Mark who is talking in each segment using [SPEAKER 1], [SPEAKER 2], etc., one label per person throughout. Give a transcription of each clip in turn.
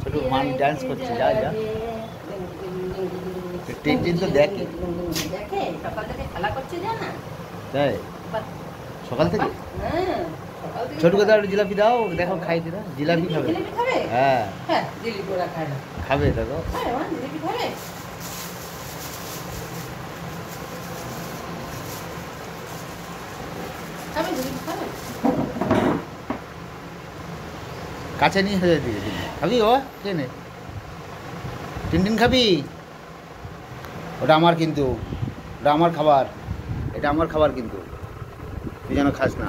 [SPEAKER 1] ছোট মান ডান্স করছে, যা যা টিনটিন তো দেখে
[SPEAKER 2] সকাল থেকে খেলা করছে জানা
[SPEAKER 1] তাই সকাল থেকে। ছোট কথা জিলাপি দাও, দেখো খাই দিদা জিলাপি খাবে। হ্যাঁ
[SPEAKER 2] জিলিপি ওরা খায় না,
[SPEAKER 1] খাবে দেখো।
[SPEAKER 2] জিলিপি খাবে।
[SPEAKER 1] কাছে নিয়ে হয়ে দিয়ে খাবি ও কে নে টিনটিন খাবি? ওটা আমার কিন্তু, ওটা আমার খাবার, এটা আমার খাবার কিন্তু তুই যেন খাস না।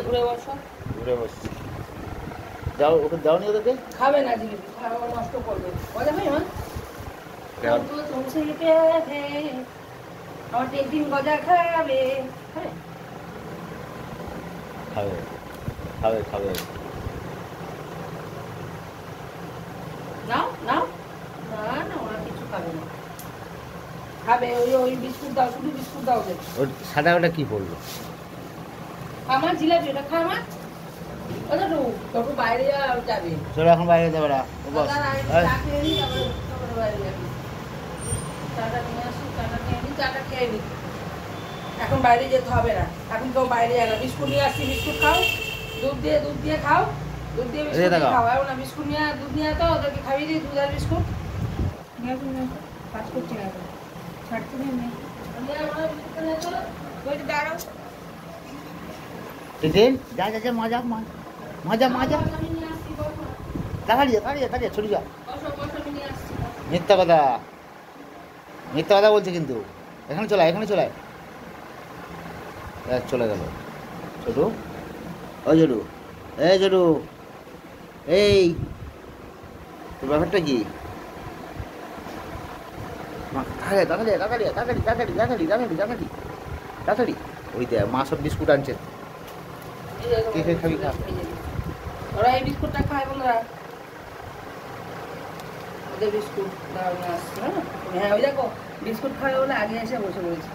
[SPEAKER 2] ঘুরে বসো,
[SPEAKER 1] ঘুরে বস, দাও ওকে, দাও নি ওদেরকে।
[SPEAKER 2] খাবে না জিলিপি, খাবে নষ্ট করবে। মজা হয় আমার টিনটিন গজা খাবে,
[SPEAKER 1] খাবে খাবে খাবে।
[SPEAKER 2] নাও নাও, না না ওরা কিছু খাবে না, খাবে ওই বিস্কুট দাও, শুধু বিস্কুট দাও ওদের।
[SPEAKER 1] ওর সাদা ওটা কি পড়লো?
[SPEAKER 2] আমার জিলাপি ওটা খা আমার। ওটা তো বাইরে যাবে,
[SPEAKER 1] চলো এখন বাইরে যাবে না। ও বস
[SPEAKER 2] চা খেয়ে নি, তারপরে বাইরে যাবি। চাটা নিয়ে আসি, চাটা খেয়ে নি, চাটা খেয়ে নি। এখন বাইরে যেতে হবে না, এখন কেউ বাইরে যায় না। বিস্কুট নিয়ে আসছি, বিস্কুট খাও, দুধ দিয়ে খাও, দুধ দিয়ে বিস্কুট খাও। এখন না বিস্কুট নিয়ে, দুধ নিয়ে তো ওদেরকে খাইয়ে দিই, দুধ আর বিস্কুট। কাজ করছি না, ছাড়তে নেই। দাঁড়াও
[SPEAKER 1] টিনটিন যা যা যা, মজা মজা মজা, তাড়াতাড়ি তাড়াতাড়ি তাড়াতাড়ি ছুটি যা। মিথ্যা কথা, মিথ্যা কথা বলছে কিন্তু। এখানে চলে, এখানে চলে, চলে গেল ছোটু। ও ছোটু, এই ছোটু, এই তোর ব্যাপারটা কি? তাড়াতাড়ি তাড়াতাড়ি তাড়াতাড়ি তাড়াতাড়ি তাড়াতাড়ি তাড়াতাড়ি তাড়াতাড়ি তাড়াতাড়ি। ওই দেখ মা সব বিস্কুট আনছে, কে কে খাবি খা।
[SPEAKER 2] ওরা এই বিস্কুটটা খায় বন্ধুরা, ওদের বিস্কুট দাও না আসছে। হ্যাঁ ওই দেখো বিস্কুট খাবে বলে আগে এসে বসে রয়েছে।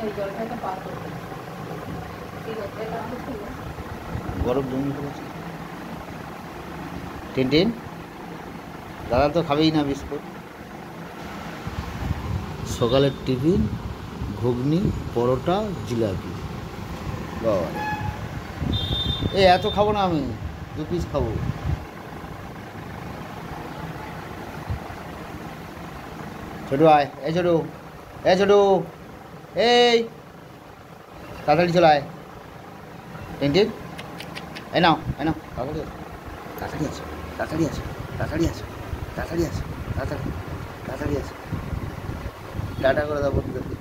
[SPEAKER 2] এই জলটাকে পা করতে
[SPEAKER 1] গরম জমি করেছে। টিনটিন দাদা তো খাবেই না বিস্কুট। সকালের টিফিন ঘুগনি, পরোটা, জিলাপি। বাবা এই এত খাবো না আমি, 2 পিস খাবো। ছোটু আয়, এই ছোটু, এই ছোটু, এই তাড়াতাড়ি চলে আয়। টিনটিন এই নাও, এই নাও, তাড়াতাড়ি আছে, তাড়াতাড়ি আছে, তাড়াতাড়ি আছে, তাড়াতাড়ি আছে, তাড়াতাড়ি আছে, তাড়াতাড়ি আছে, তাড়াতাড়ি আছে। টাটা করে দাও বন্ধুদেরকে।